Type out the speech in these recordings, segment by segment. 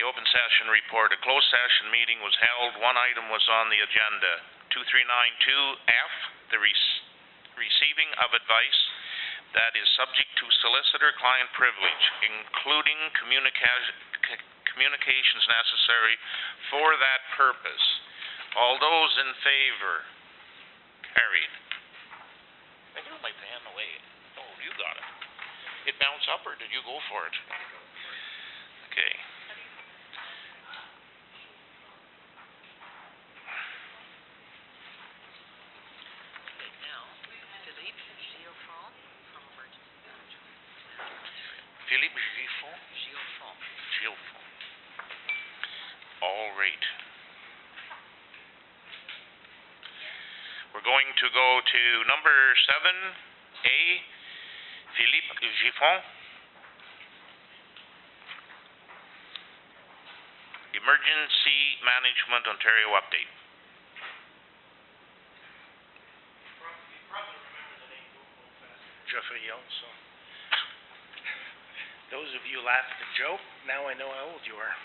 open session report. A closed session meeting was held. One item was on the agenda. 2392F, the receiving of advice that is subject to solicitor-client privilege, including communications necessary for that purpose. All those in favor? Carried. I threw my pen away. Oh, you got it. It bounced up, or did you go for it? Okay. Philippe Giffon? Giffon. All right. We're going to go to number 7A, Philippe Giffon. Emergency Management Ontario update. You probably remember the name Jeffrey so. Those of you laughed at the joke, now I know how old you are.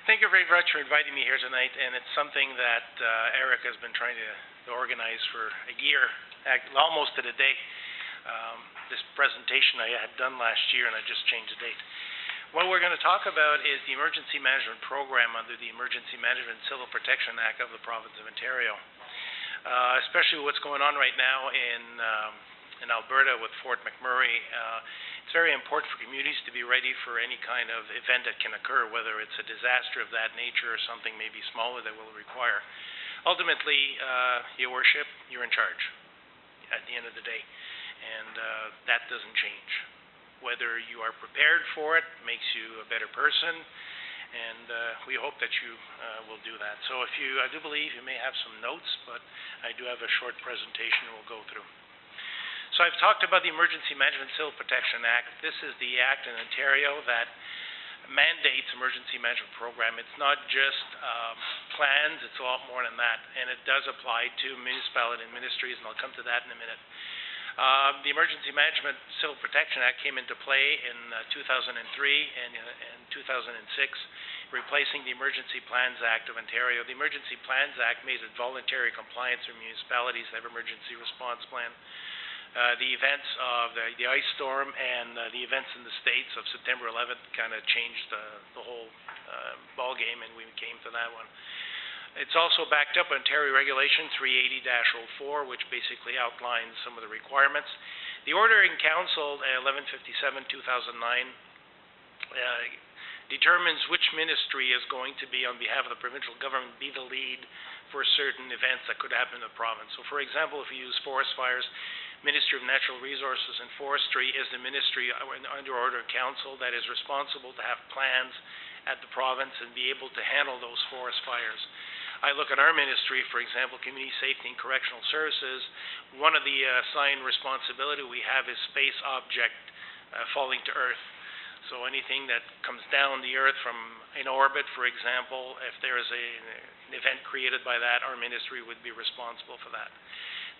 Thank you very much for inviting me here tonight, and it's something that Eric has been trying to organize for a year, almost to the day. This presentation I had done last year, and I just changed the date. What we're going to talk about is the Emergency Management Program under the Emergency Management and Civil Protection Act of the Province of Ontario, especially what's going on right now in Alberta with Fort McMurray. It's very important for communities to be ready for any kind of event that can occur, whether it's a disaster of that nature or something maybe smaller that will require. Ultimately, Your Worship, you're in charge at the end of the day, and that doesn't change. Whether you are prepared for it makes you a better person, and we hope that you will do that. So I do believe you may have some notes, but I do have a short presentation we'll go through. So I've talked about the Emergency Management Civil Protection Act. This is the act in Ontario that mandates emergency management program. It's not just plans, it's a lot more than that, and it does apply to municipality and ministries, and I'll come to that in a minute. The Emergency Management Civil Protection Act came into play in 2003 and in 2006, replacing the Emergency Plans Act of Ontario. The Emergency Plans Act made it voluntary compliance for municipalities to have emergency response plan. The events of the ice storm and the events in the States of September 11th kind of changed the whole ball game, and we came to that one. It's also backed up Ontario Regulation 380-04, which basically outlines some of the requirements. The Order in Council 1157-2009 determines which ministry is going to be, on behalf of the provincial government, be the lead for certain events that could happen in the province. So, for example, if you use forest fires, Ministry of Natural Resources and Forestry is the ministry under Order of Council that is responsible to have plans at the province and be able to handle those forest fires. I look at our ministry, for example, Community Safety and Correctional Services. One of the assigned responsibility we have is space object falling to Earth. So anything that comes down the Earth from in orbit, for example, if there is an event created by that, our ministry would be responsible for that.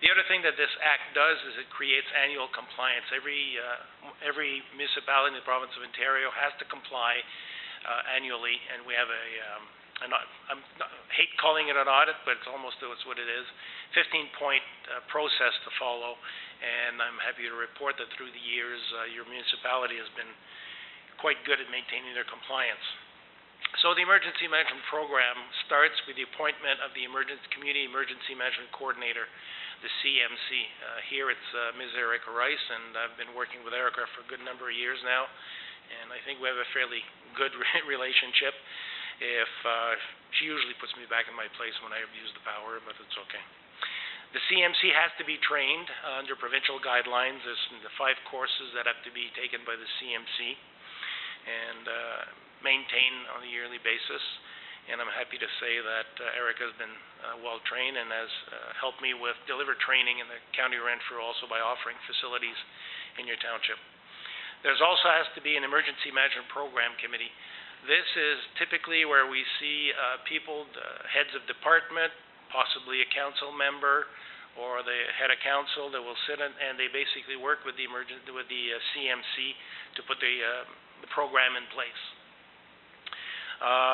The other thing that this act does is it creates annual compliance. Every municipality in the province of Ontario has to comply annually, and we have I hate calling it an audit, but it's what it is. 15-point process to follow, and I'm happy to report that through the years, your municipality has been quite good at maintaining their compliance. So the Emergency Management Program starts with the appointment of the Community Emergency Management Coordinator, the CMC. Here it's Ms. Erica Rice, and I've been working with Erica for a good number of years now, and I think we have a fairly good relationship. She usually puts me back in my place when I abuse the power, but it's okay. The CMC has to be trained under provincial guidelines. There's the 5 courses that have to be taken by the CMC and maintained on a yearly basis. And I'm happy to say that Erica has been well trained and has helped me with deliver training in the County of Renfrew, also by offering facilities in your township. There's also has to be an Emergency Management Program Committee. This is typically where we see people, heads of department, possibly a council member or the head of council that will sit and they basically work with the CMC to put the program in place.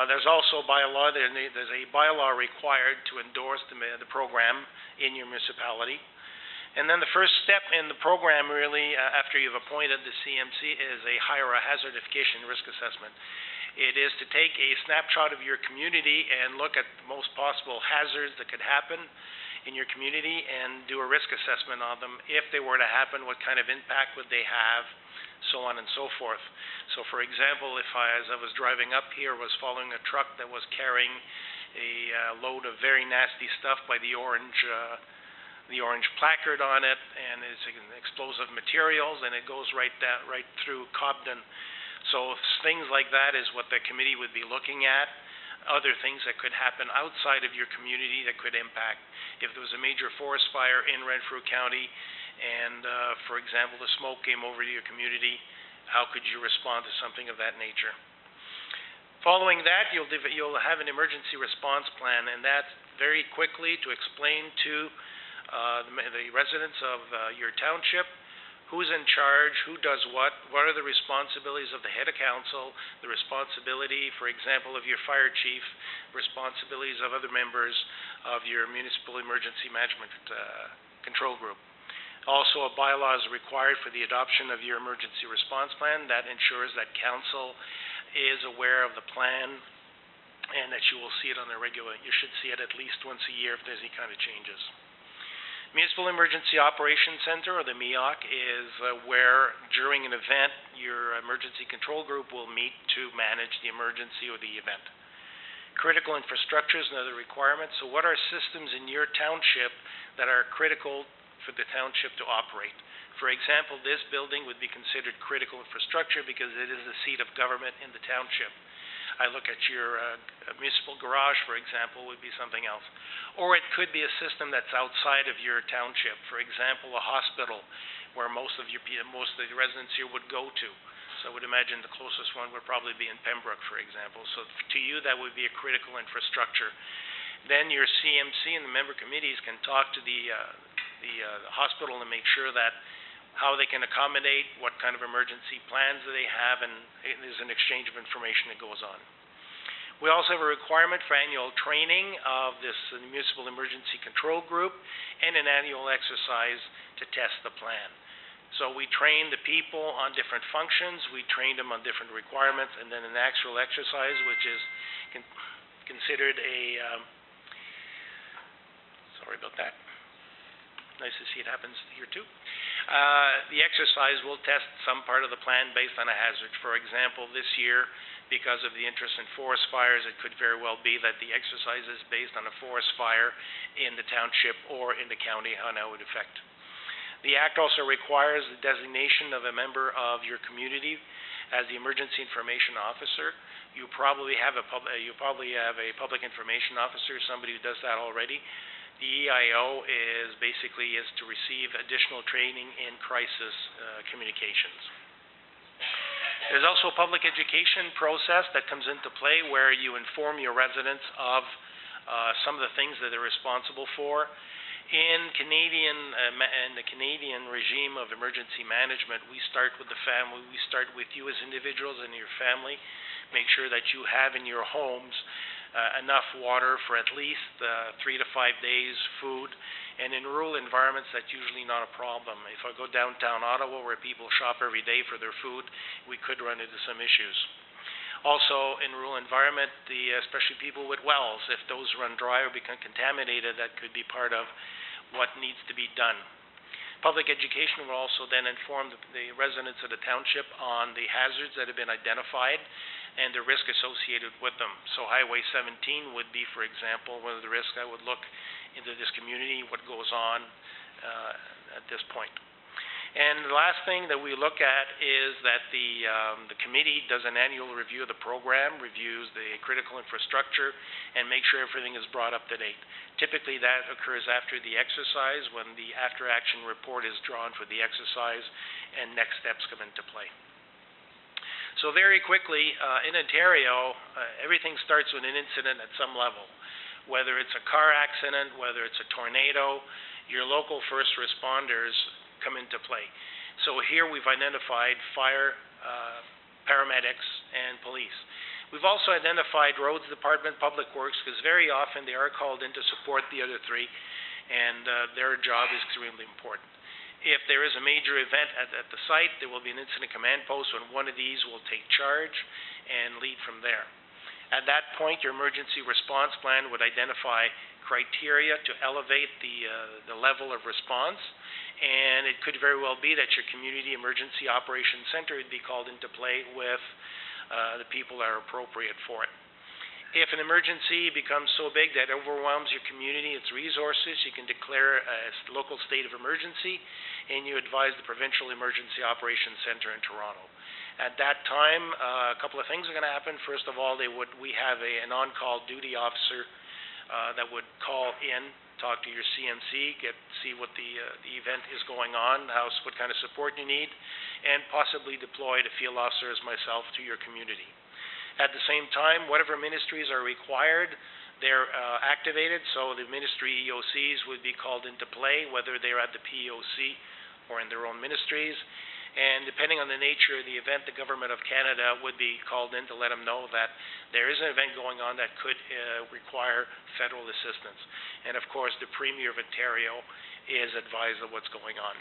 There's also bylaw, there's a bylaw required to endorse the program in your municipality. And then the first step in the program really, after you've appointed the CMC, is a hazardification risk assessment. It is to take a snapshot of your community and look at the most possible hazards that could happen in your community and do a risk assessment on them. If they were to happen, what kind of impact would they have, so on and so forth. So for example, if as I was driving up here, was following a truck that was carrying a load of very nasty stuff by the orange placard on it, and it's explosive materials, and it goes right through Cobden. So things like that is what the committee would be looking at. Other things that could happen outside of your community that could impact. If there was a major forest fire in Renfrew County, and for example, the smoke came over to your community, how could you respond to something of that nature? Following that, you'll have an emergency response plan, and that's very quickly to explain to the residents of your township who's in charge, who does what are the responsibilities of the head of council, the responsibility, for example, of your fire chief, responsibilities of other members of your municipal emergency management control group. Also, a bylaw is required for the adoption of your emergency response plan. That ensures that council is aware of the plan and that you will see it on a regular, you should see it at least once a year if there's any kind of changes. Municipal Emergency Operations Center, or the MEOC, is where during an event your emergency control group will meet to manage the emergency or the event. Critical infrastructures and other requirements. So what are systems in your township that are critical for the township to operate? For example, this building would be considered critical infrastructure because it is the seat of government in the township. I look at your municipal garage, for example, would be something else. Or it could be a system that's outside of your township. For example, a hospital where most of the residents here would go to. So I would imagine the closest one would probably be in Pembroke, for example. So to you, that would be a critical infrastructure. Then your CMC and the member committees can talk to the hospital and make sure that how they can accommodate, what kind of emergency plans do they have, and there's an exchange of information that goes on. We also have a requirement for annual training of this Municipal Emergency Control Group and an annual exercise to test the plan. So we train the people on different functions, we train them on different requirements, and then an actual exercise, which is considered a, sorry about that. Nice to see it happens here too. The exercise will test some part of the plan based on a hazard. For example, this year, because of the interest in forest fires, it could very well be that the exercise is based on a forest fire in the township or in the county, how that would affect. The Act also requires the designation of a member of your community as the emergency information officer. You probably have a public information officer, somebody who does that already. The EIO is to receive additional training in crisis communications. There's also a public education process that comes into play where you inform your residents of some of the things that they're responsible for. In the Canadian regime of emergency management, we start with the family. We start with you as individuals and your family. Make sure that you have in your homes enough water for at least 3 to 5 days, food, and in rural environments that's usually not a problem. If I go downtown Ottawa where people shop every day for their food, we could run into some issues. Also in rural environment, especially people with wells, if those run dry or become contaminated, that could be part of what needs to be done. Public education will also then inform the residents of the township on the hazards that have been identified and the risk associated with them. So Highway 17 would be, for example, one of the risks I would look into this community, what goes on at this point. And the last thing that we look at is that the committee does an annual review of the program, reviews the critical infrastructure, and make sure everything is brought up to date. Typically that occurs after the exercise when the after-action report is drawn for the exercise and next steps come into play. So very quickly, in Ontario, everything starts with an incident at some level. Whether it's a car accident, whether it's a tornado, your local first responders come into play. So here we've identified fire paramedics, and police. We've also identified Roads Department, Public Works, because very often they are called in to support the other three, and their job is extremely important. If there is a major event at the site, there will be an incident command post, and one of these will take charge and lead from there. At that point, your emergency response plan would identify criteria to elevate the level of response, and it could very well be that your community emergency operations center would be called into play with the people that are appropriate for it. If an emergency becomes so big that it overwhelms your community, its resources, you can declare a local state of emergency, and you advise the Provincial Emergency Operations Center in Toronto. At that time, a couple of things are going to happen. First of all, we have an on-call duty officer that would call in, talk to your CMC, see what the event is going on, what kind of support you need, and possibly deploy a field officer as myself to your community. At the same time, whatever ministries are required, they're activated, so the ministry EOCs would be called into play, whether they're at the PEOC or in their own ministries. And depending on the nature of the event, the Government of Canada would be called in to let them know that there is an event going on that could require federal assistance. And of course, the Premier of Ontario is advised of what's going on.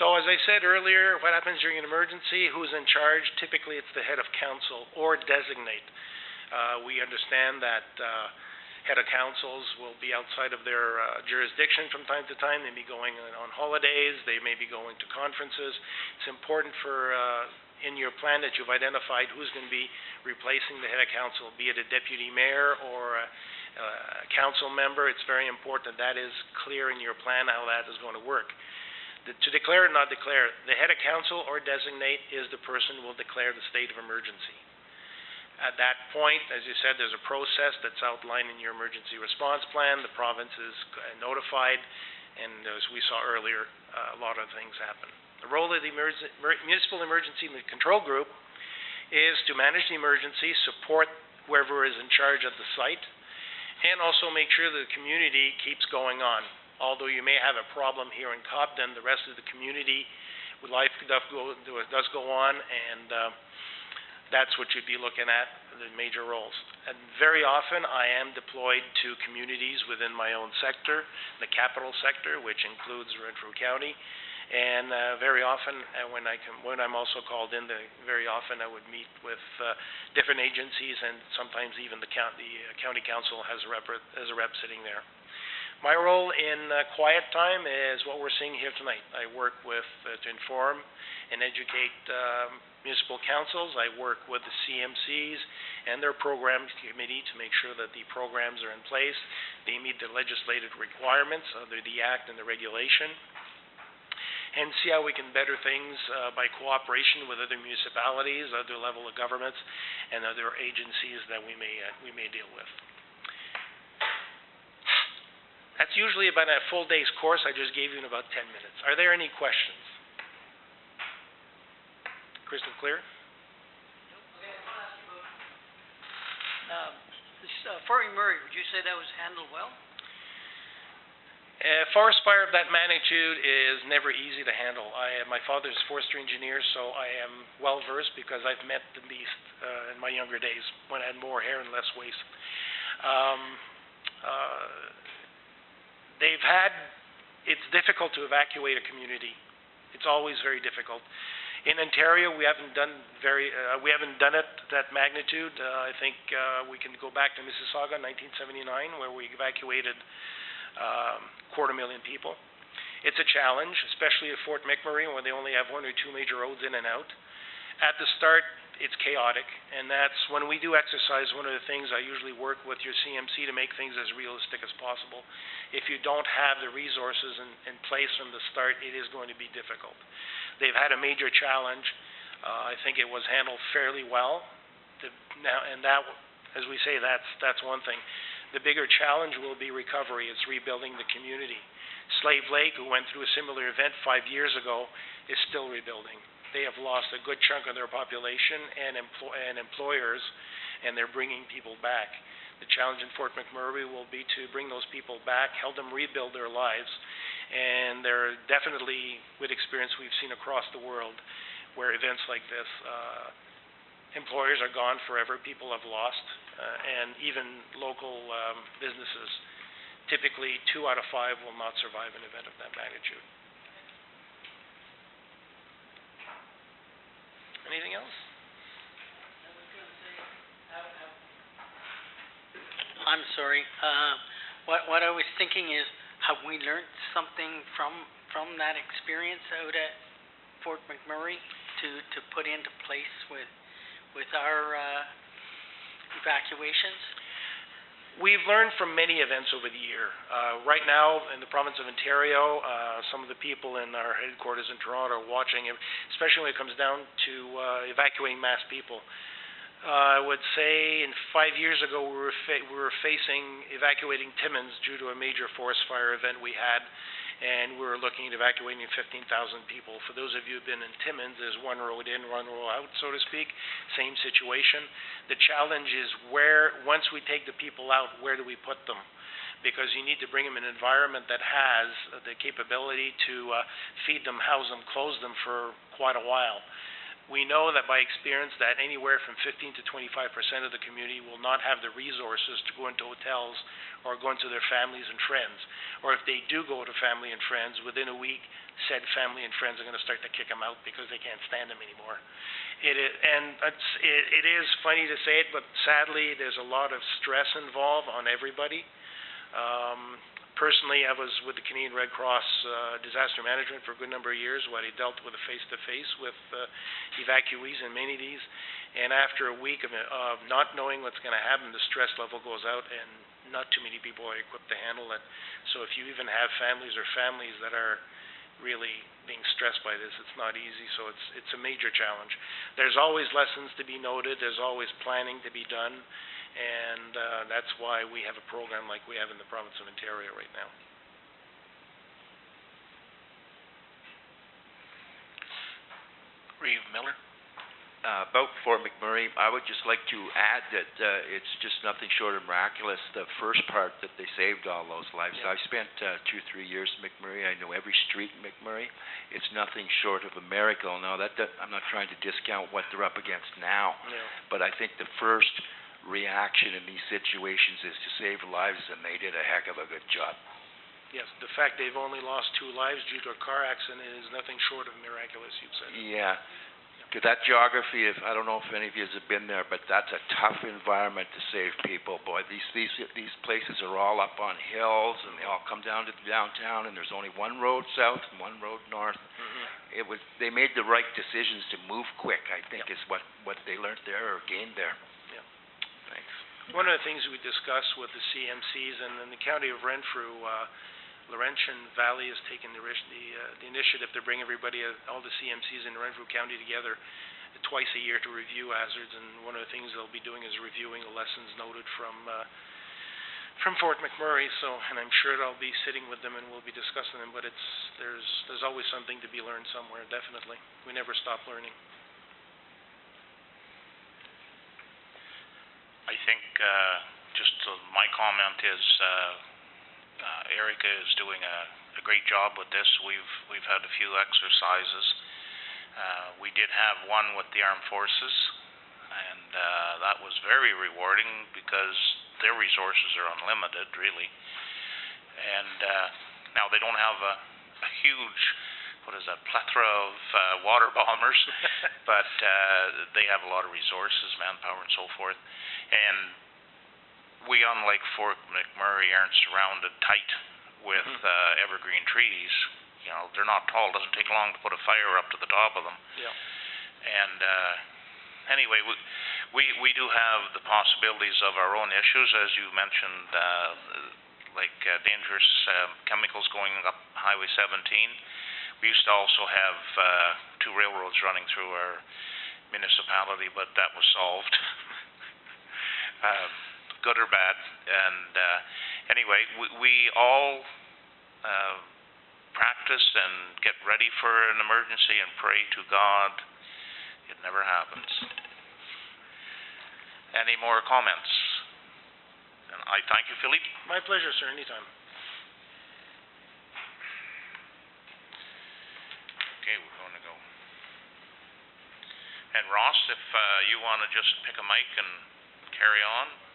So as I said earlier, what happens during an emergency? Who's in charge? Typically, it's the head of council or designate. We understand that head of councils will be outside of their jurisdiction from time to time. They may be going on holidays. They may be going to conferences. It's important for in your plan that you've identified who's going to be replacing the head of council, be it a deputy mayor or a council member. It's very important that is clear in your plan how that is going to work. To declare or not declare, the head of council or designate is the person who will declare the state of emergency. At that point, as you said, there's a process that's outlined in your emergency response plan. The province is notified, and as we saw earlier, a lot of things happen. The role of the Municipal Emergency Control Group is to manage the emergency, support whoever is in charge at the site, and also make sure that the community keeps going on. Although you may have a problem here in Cobden, the rest of the community, life does go on, and that's what you'd be looking at, the major roles. And very often, I am deployed to communities within my own sector, the capital sector, which includes Renfrew County. And very often, when I'm also called in, very often I would meet with different agencies, and sometimes even the county council has a rep sitting there. My role in quiet time is what we're seeing here tonight. I work with to inform and educate municipal councils. I work with the CMCs and their programs committee to make sure that the programs are in place. They meet the legislative requirements under the Act and the regulation, and see how we can better things by cooperation with other municipalities, other level of governments, and other agencies that we may deal with. That's usually about a full day's course. I just gave you in about 10 minutes. Are there any questions? Crystal clear? Okay, I want to ask you about this Fort McMurray. Would you say that was handled well? Forest fire of that magnitude is never easy to handle. My father's a forestry engineer, so I am well versed because I've met the beast in my younger days when I had more hair and less waste. It's difficult to evacuate a community. It's always very difficult. In Ontario, we haven't done it that magnitude. I think we can go back to Mississauga in 1979, where we evacuated 250,000 people. It's a challenge, especially at Fort McMurray, where they only have one or two major roads in and out. At the start, it's chaotic, and that's when we do exercise. One of the things I usually work with your CMC to make things as realistic as possible. If you don't have the resources in place from the start, it is going to be difficult. They've had a major challenge. I think it was handled fairly well. As we say, that's one thing. The bigger challenge will be recovery. It's rebuilding the community. Slave Lake, who went through a similar event 5 years ago, is still rebuilding. They have lost a good chunk of their population and employers, and they're bringing people back. The challenge in Fort McMurray will be to bring those people back, help them rebuild their lives, and they're definitely, with experience we've seen across the world, where events like this, employers are gone forever, people have lost, and even local businesses. Typically, 2 out of 5 will not survive an event of that magnitude. Anything else? I'm sorry. What I was thinking is, have we learned something from that experience out at Fort McMurray to put into place with our evacuations? We've learned from many events over the year. Right now, in the province of Ontario, some of the people in our headquarters in Toronto are watching, especially when it comes down to evacuating mass people. I would say 5 years ago, we were facing evacuating Timmins due to a major forest fire event we had, and we were looking at evacuating 15,000 people. For those of you who've been in Timmins, there's one road in, one road out, so to speak. Same situation. The challenge is once we take the people out, where do we put them? Because you need to bring them in an environment that has the capability to feed them, house them, clothe them for quite a while. We know that by experience that anywhere from 15 to 25% of the community will not have the resources to go into hotels or go into their families and friends. Or if they do go to family and friends, within a week, said family and friends are going to start to kick them out because they can't stand them anymore. It is funny to say it, but sadly, there's a lot of stress involved on everybody. Personally, I was with the Canadian Red Cross disaster management for a good number of years, where I dealt with a face-to-face with evacuees in many of these. And after a week of not knowing what's going to happen, the stress level goes out, and not too many people are equipped to handle it. So if you even have families that are really being stressed by this, it's not easy. So it's a major challenge. There's always lessons to be noted. There's always planning to be done. And that's why we have a program like we have in the province of Ontario right now. Reeve Miller? About Fort McMurray, I would just like to add that it's just nothing short of miraculous, the first part that they saved all those lives. Yeah. I spent 2-3 years in McMurray. I know every street in McMurray. It's nothing short of a miracle. Now, I'm not trying to discount what they're up against now, Yeah. but I think the first reaction in these situations is to save lives, and they did a heck of a good job. Yes, the fact they've only lost 2 lives due to a car accident is nothing short of miraculous, you've said. Yeah. Because that geography, I don't know if any of you have been there, but that's a tough environment to save people. Boy, these places are all up on hills, and they all come down to the downtown, and there's only one road south and one road north. Mm-hmm. They made the right decisions to move quick, I think, is what they learned there or gained there. Yeah. Thanks. One of the things we discussed with the CMCs and in the county of Renfrew, Laurentian Valley has taken the initiative to bring everybody, all the CMCs in Renfrew County together twice a year to review hazards, and one of the things they'll be doing is reviewing the lessons noted from Fort McMurray. So, and I'm sure I'll be sitting with them and we'll be discussing them. But there's always something to be learned somewhere. Definitely, we never stop learning. I think my comment is Erica is doing a great job with this. We've had a few exercises. We did have one with the armed forces, and that was very rewarding because their resources are unlimited, really. And now they don't have a huge, plethora of water bombers, but they have a lot of resources, manpower, and so forth. And we, unlike Fort McMurray, aren't surrounded tight with evergreen trees. You know, they're not tall. It doesn't take long to put a fire up to the top of them. Yeah. And anyway, we do have the possibilities of our own issues, as you mentioned, like dangerous chemicals going up Highway 17. We used to also have 2 railroads running through our municipality, but that was solved. Good or bad. And anyway, we all practice and get ready for an emergency and pray to God it never happens. Any more comments? And I thank you, Philippe. My pleasure, sir. Anytime. Okay, we're going to go. And Ross, if you wanna just pick a mic and carry on.